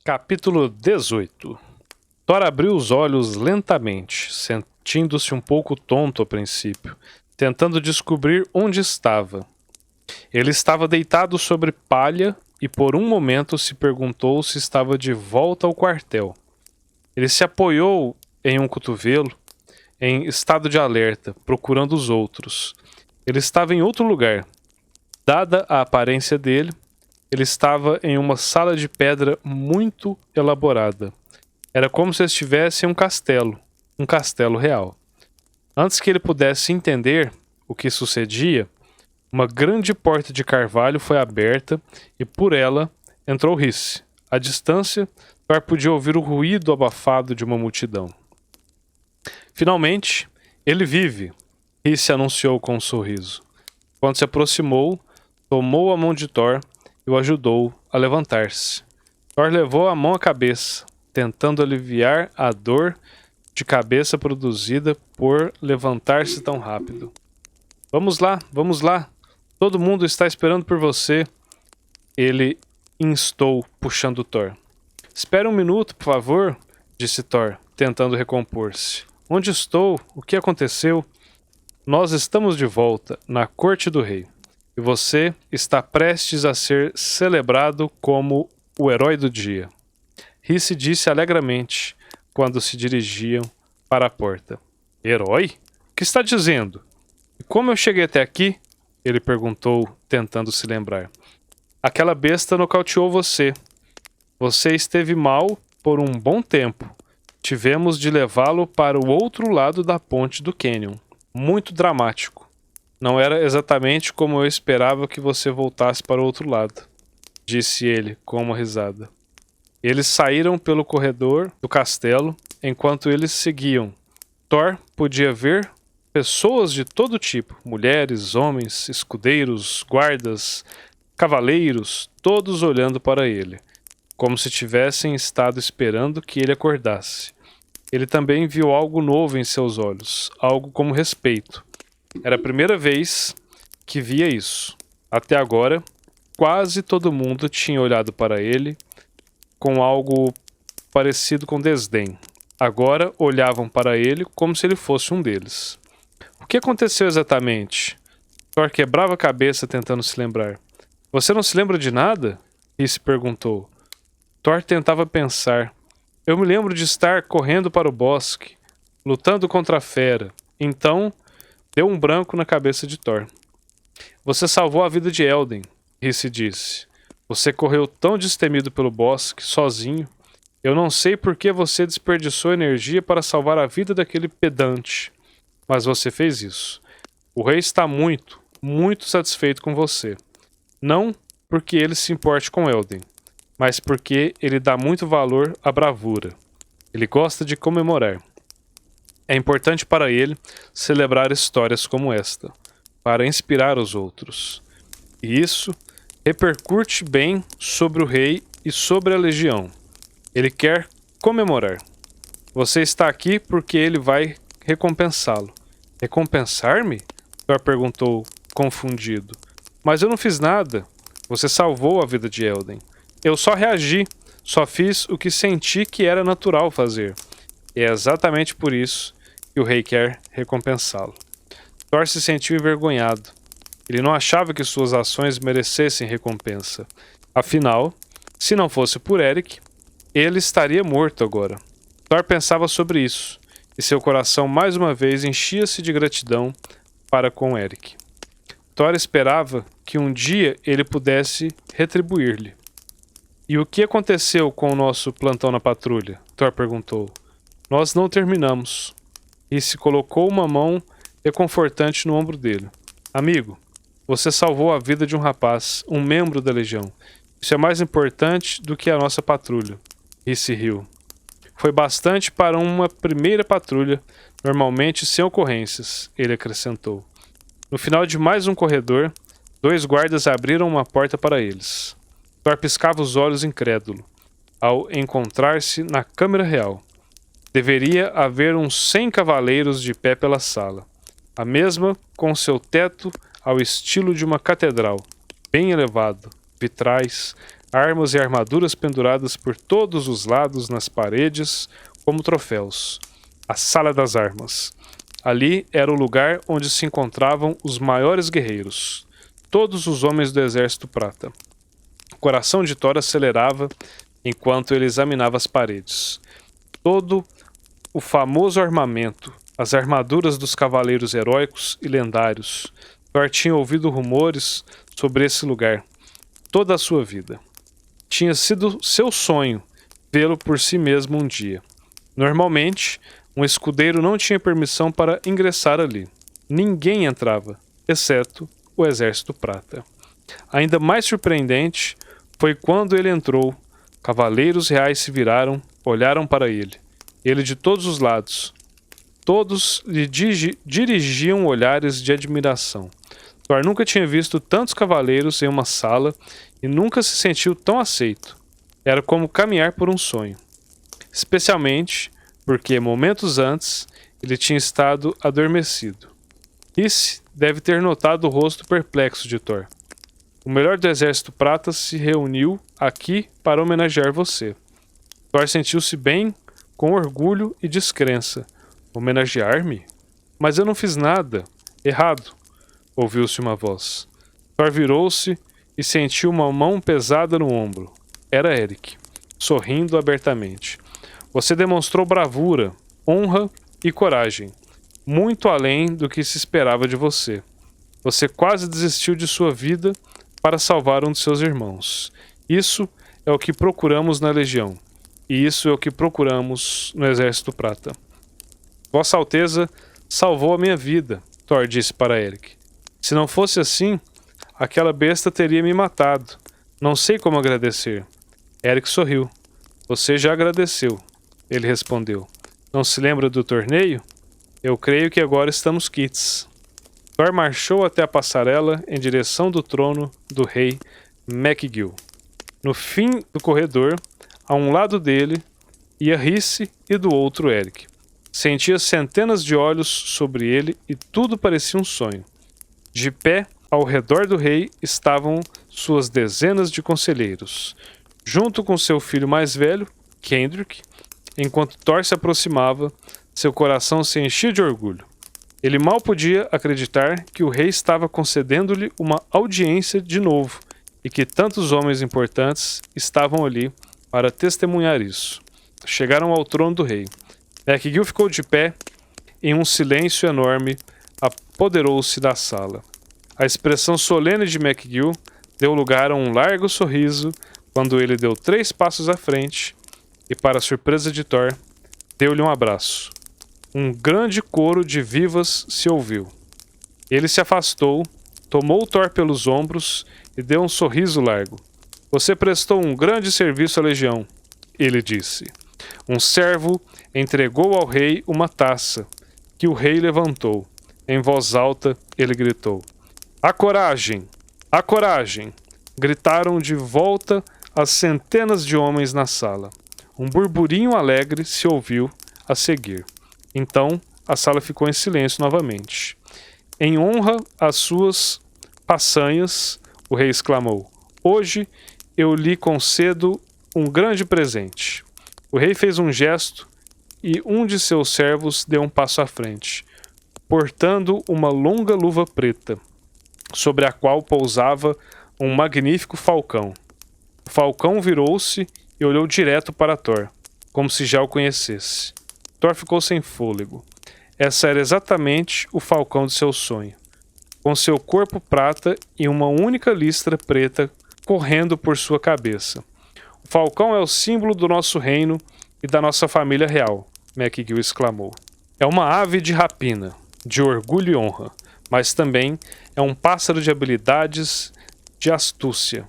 Capítulo 18. Thor abriu os olhos lentamente, sentindo-se um pouco tonto ao princípio, tentando descobrir onde estava. Ele estava deitado sobre palha e por um momento se perguntou se estava de volta ao quartel. Ele se apoiou em um cotovelo, em estado de alerta, procurando os outros. Ele estava em outro lugar. Dada a aparência dele, ele estava em uma sala de pedra muito elaborada. Era como se estivesse em um castelo real. Antes que ele pudesse entender o que sucedia, uma grande porta de carvalho foi aberta e por ela entrou Rhys. À distância, Thor podia ouvir o ruído abafado de uma multidão. Finalmente, ele vive, Rhys anunciou com um sorriso. Quando se aproximou, tomou a mão de Thor e o ajudou a levantar-se. Thor levou a mão à cabeça, tentando aliviar a dor de cabeça produzida por levantar-se tão rápido. Vamos lá, vamos lá. Todo mundo está esperando por você. Ele instou, puxando Thor. Espere um minuto, por favor, disse Thor, tentando recompor-se. Onde estou? O que aconteceu? Nós estamos de volta, na corte do rei. E você está prestes a ser celebrado como o herói do dia. Rhys disse alegremente, quando se dirigiam para a porta. Herói? O que está dizendo? E como eu cheguei até aqui? Ele perguntou, tentando se lembrar. Aquela besta nocauteou você. Você esteve mal por um bom tempo. Tivemos de levá-lo para o outro lado da ponte do Canyon. Muito dramático. Não era exatamente como eu esperava que você voltasse para o outro lado, disse ele com uma risada. Eles saíram pelo corredor do castelo enquanto eles seguiam. Thor podia ver pessoas de todo tipo, mulheres, homens, escudeiros, guardas, cavaleiros, todos olhando para ele, como se tivessem estado esperando que ele acordasse. Ele também viu algo novo em seus olhos, algo como respeito. Era a primeira vez que via isso. Até agora, quase todo mundo tinha olhado para ele com algo parecido com desdém. Agora olhavam para ele como se ele fosse um deles. O que aconteceu exatamente? Thor quebrava a cabeça tentando se lembrar. Você não se lembra de nada? Rhys perguntou. Thor tentava pensar. Eu me lembro de estar correndo para o bosque, lutando contra a fera. Então, deu um branco na cabeça de Thor. Você salvou a vida de Elden, Rhys disse. Você correu tão destemido pelo bosque, sozinho. Eu não sei por que você desperdiçou energia para salvar a vida daquele pedante. Mas você fez isso. O rei está muito, muito satisfeito com você. Não porque ele se importe com Elden, mas porque ele dá muito valor à bravura. Ele gosta de comemorar. É importante para ele celebrar histórias como esta, para inspirar os outros. E isso repercute bem sobre o rei e sobre a legião. Ele quer comemorar. Você está aqui porque ele vai recompensá-lo. Recompensar-me? Thor perguntou, confundido. Mas eu não fiz nada. Você salvou a vida de Elden. Eu só reagi, só fiz o que senti que era natural fazer. E é exatamente por isso que o rei quer recompensá-lo. Thor se sentiu envergonhado. Ele não achava que suas ações merecessem recompensa. Afinal, se não fosse por Eric, ele estaria morto agora. Thor pensava sobre isso, e seu coração mais uma vez enchia-se de gratidão para com Eric. Thor esperava que um dia ele pudesse retribuir-lhe. E o que aconteceu com o nosso plantão na patrulha? Thor perguntou. Nós não terminamos. E se colocou uma mão reconfortante no ombro dele. Amigo, você salvou a vida de um rapaz, um membro da legião. Isso é mais importante do que a nossa patrulha. Rhys riu. Foi bastante para uma primeira patrulha, normalmente sem ocorrências, ele acrescentou. No final de mais um corredor, 2 guardas abriram uma porta para eles. Thor piscava os olhos incrédulo, ao encontrar-se na câmara real. Deveria haver uns 100 cavaleiros de pé pela sala. A mesma com seu teto ao estilo de uma catedral, bem elevado, vitrais, armas e armaduras penduradas por todos os lados nas paredes como troféus. A Sala das Armas. Ali era o lugar onde se encontravam os maiores guerreiros, todos os homens do Exército Prata. O coração de Thor acelerava enquanto ele examinava as paredes. Todo o famoso armamento, as armaduras dos cavaleiros heróicos e lendários. Thor tinha ouvido rumores sobre esse lugar toda a sua vida. Tinha sido seu sonho vê-lo por si mesmo um dia. Normalmente, um escudeiro não tinha permissão para ingressar ali. Ninguém entrava, exceto o Exército Prata. Ainda mais surpreendente foi quando ele entrou. Cavaleiros reais se viraram, olharam para ele. Ele de todos os lados. Todos lhe dirigiam olhares de admiração. Thor nunca tinha visto tantos cavaleiros em uma sala e nunca se sentiu tão aceito. Era como caminhar por um sonho. Especialmente porque, momentos antes, ele tinha estado adormecido. Rhys deve ter notado o rosto perplexo de Thor. O melhor do Exército Prata se reuniu aqui para homenagear você. Thor sentiu-se bem, com orgulho e descrença. Homenagear-me? Mas eu não fiz nada. Errado. Ouviu-se uma voz. Thor virou-se e sentiu uma mão pesada no ombro. Era Eric, sorrindo abertamente. Você demonstrou bravura, honra e coragem, muito além do que se esperava de você. Você quase desistiu de sua vida para salvar um de seus irmãos. Isso é o que procuramos na Legião, e isso é o que procuramos no Exército Prata. Vossa Alteza salvou a minha vida, Thor disse para Eric. Se não fosse assim, aquela besta teria me matado. Não sei como agradecer. Eric sorriu. Você já agradeceu, ele respondeu. Não se lembra do torneio? Eu creio que agora estamos quites. Thor marchou até a passarela em direção do trono do rei McGill. No fim do corredor, a um lado dele, ia Rhys e do outro Eric. Sentia centenas de olhos sobre ele e tudo parecia um sonho. De pé, ao redor do rei, estavam suas dezenas de conselheiros, junto com seu filho mais velho, Kendrick. Enquanto Thor se aproximava, seu coração se enchia de orgulho. Ele mal podia acreditar que o rei estava concedendo-lhe uma audiência de novo e que tantos homens importantes estavam ali para testemunhar isso. Chegaram ao trono do rei. McGill ficou de pé, em um silêncio enorme, apoderou-se da sala. A expressão solene de McGill deu lugar a um largo sorriso quando ele deu 3 passos à frente e, para a surpresa de Thor, deu-lhe um abraço. Um grande coro de vivas se ouviu. Ele se afastou, tomou Thor pelos ombros e deu um sorriso largo. Você prestou um grande serviço à Legião, ele disse. Um servo entregou ao rei uma taça, que o rei levantou. Em voz alta, ele gritou: A coragem! A coragem! Gritaram de volta as centenas de homens na sala. Um burburinho alegre se ouviu a seguir. Então, a sala ficou em silêncio novamente. Em honra às suas façanhas, o rei exclamou: Hoje eu lhe concedo um grande presente. O rei fez um gesto e um de seus servos deu um passo à frente, portando uma longa luva preta, sobre a qual pousava um magnífico falcão. O falcão virou-se e olhou direto para Thor, como se já o conhecesse. Thor ficou sem fôlego. Essa era exatamente o falcão de seu sonho, com seu corpo prata e uma única listra preta correndo por sua cabeça. O falcão é o símbolo do nosso reino e da nossa família real, McGill exclamou. É uma ave de rapina, de orgulho e honra, mas também é um pássaro de habilidades, de astúcia.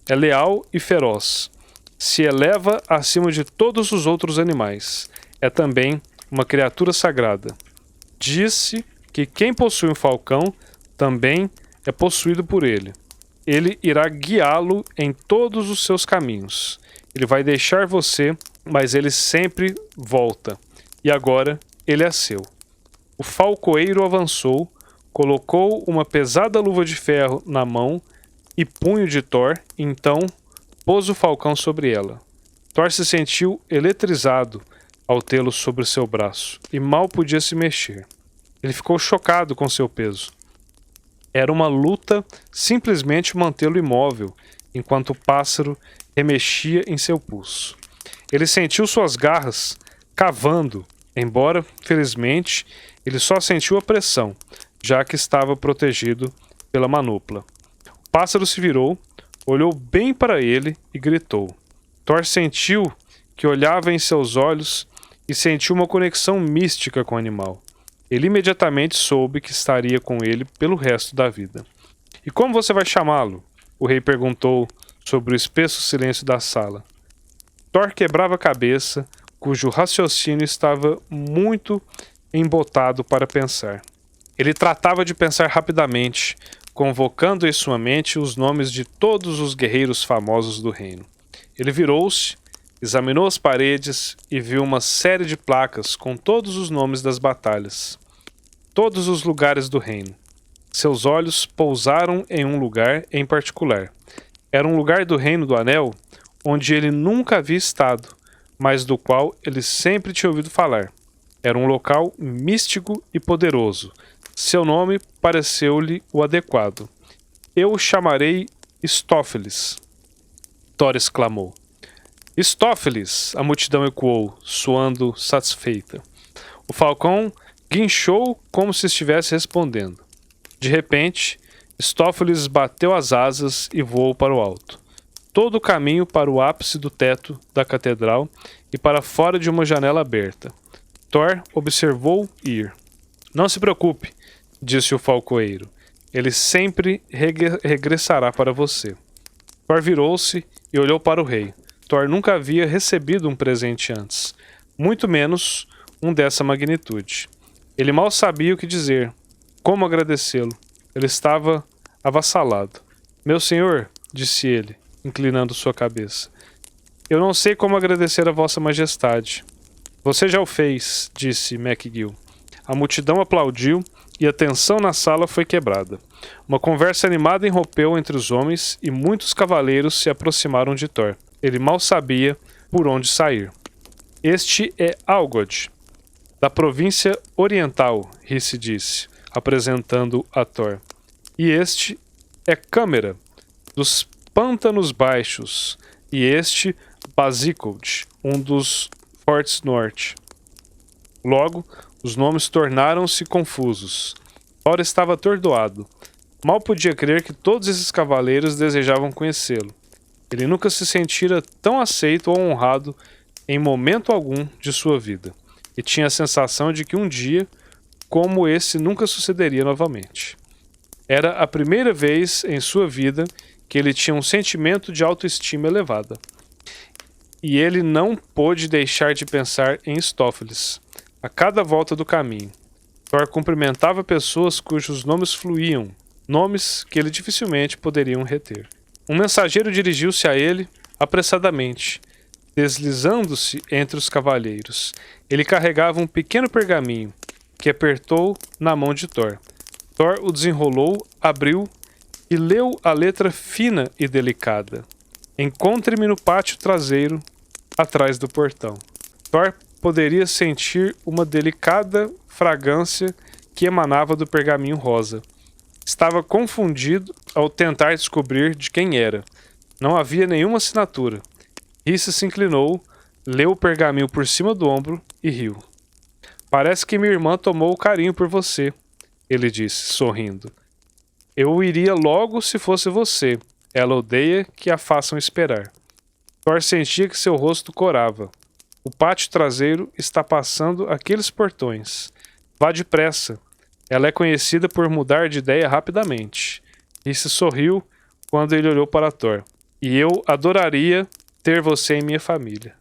É leal e feroz. Se eleva acima de todos os outros animais. É também uma criatura sagrada. Disse que quem possui um falcão também é possuído por ele. Ele irá guiá-lo em todos os seus caminhos. Ele vai deixar você, mas ele sempre volta. E agora ele é seu. O falcoeiro avançou, colocou uma pesada luva de ferro na mão e punho de Thor, então pôs o falcão sobre ela. Thor se sentiu eletrizado ao tê-lo sobre seu braço, e mal podia se mexer. Ele ficou chocado com seu peso. Era uma luta simplesmente mantê-lo imóvel, enquanto o pássaro remexia em seu pulso. Ele sentiu suas garras cavando, embora, felizmente, ele só sentiu a pressão, já que estava protegido pela manopla. O pássaro se virou, olhou bem para ele e gritou. Thor sentiu que olhava em seus olhos e sentiu uma conexão mística com o animal. Ele imediatamente soube que estaria com ele pelo resto da vida. E como você vai chamá-lo? O rei perguntou sobre o espesso silêncio da sala. Thor quebrava a cabeça, cujo raciocínio estava muito embotado para pensar. Ele tratava de pensar rapidamente, convocando em sua mente os nomes de todos os guerreiros famosos do reino. Ele virou-se, examinou as paredes e viu uma série de placas com todos os nomes das batalhas. Todos os lugares do reino. Seus olhos pousaram em um lugar em particular. Era um lugar do Reino do Anel onde ele nunca havia estado, mas do qual ele sempre tinha ouvido falar. Era um local místico e poderoso. Seu nome pareceu-lhe o adequado. Eu o chamarei Stófeles. Thor exclamou. Stófeles! A multidão ecoou, soando satisfeita. O falcão guinchou como se estivesse respondendo. De repente, Stófeles bateu as asas e voou para o alto. Todo o caminho para o ápice do teto da catedral e para fora de uma janela aberta. Thor observou ir. Não se preocupe, disse o falcoeiro. Ele sempre regressará para você. Thor virou-se e olhou para o rei. Thor nunca havia recebido um presente antes, muito menos um dessa magnitude. Ele mal sabia o que dizer, como agradecê-lo. Ele estava avassalado. Meu senhor, disse ele, inclinando sua cabeça, eu não sei como agradecer a vossa majestade. Você já o fez, disse MacGill. A multidão aplaudiu e a tensão na sala foi quebrada. Uma conversa animada irrompeu entre os homens e muitos cavaleiros se aproximaram de Thor. Ele mal sabia por onde sair. Este é Algod, da província oriental, Rhys disse, apresentando a Thor. E este é Câmera, dos Pântanos Baixos, e este Basikold, um dos Fortes Norte. Logo, os nomes tornaram-se confusos. Thor estava atordoado. Mal podia crer que todos esses cavaleiros desejavam conhecê-lo. Ele nunca se sentira tão aceito ou honrado em momento algum de sua vida, e tinha a sensação de que um dia como esse nunca sucederia novamente. Era a primeira vez em sua vida que ele tinha um sentimento de autoestima elevada. E ele não pôde deixar de pensar em Stófeles. A cada volta do caminho, Thor cumprimentava pessoas cujos nomes fluíam, nomes que ele dificilmente poderia reter. Um mensageiro dirigiu-se a ele apressadamente, deslizando-se entre os cavalheiros. Ele carregava um pequeno pergaminho, que apertou na mão de Thor. Thor o desenrolou, abriu e leu a letra fina e delicada. Encontre-me no pátio traseiro, atrás do portão. Thor poderia sentir uma delicada fragrância que emanava do pergaminho rosa. Estava confundido ao tentar descobrir de quem era. Não havia nenhuma assinatura. Rhys se inclinou, leu o pergaminho por cima do ombro e riu. Parece que minha irmã tomou carinho por você, ele disse, sorrindo. Eu iria logo se fosse você. Ela odeia que a façam esperar. Thor sentia que seu rosto corava. O pátio traseiro está passando aqueles portões. Vá depressa. Ela é conhecida por mudar de ideia rapidamente. Rhys sorriu quando ele olhou para Thor. E eu adoraria ter você em minha família.